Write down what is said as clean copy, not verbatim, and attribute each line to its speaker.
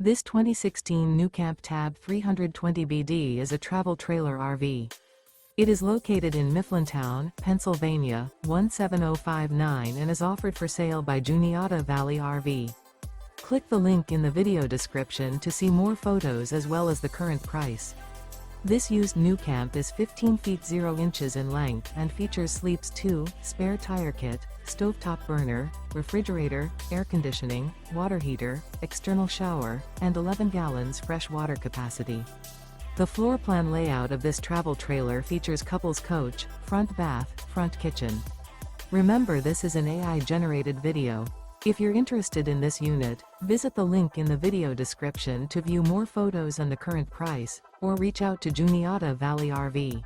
Speaker 1: This 2016 NuCamp Tab 320BD is a travel trailer RV. It is located in Mifflintown, Pennsylvania, 17059 and is offered for sale by Juniata Valley RV. Click the link in the video description to see more photos as well as the current price. This used NuCamp is 15 feet 0 inches in length and features sleeps 2, spare tire kit, stovetop burner, refrigerator, air conditioning, water heater, external shower, and 11 gallons fresh water capacity. The floor plan layout of this travel trailer features couples coach, front bath, front kitchen. Remember, this is an AI-generated video. If you're interested in this unit, visit the link in the video description to view more photos and the current price, or reach out to Juniata Valley RV.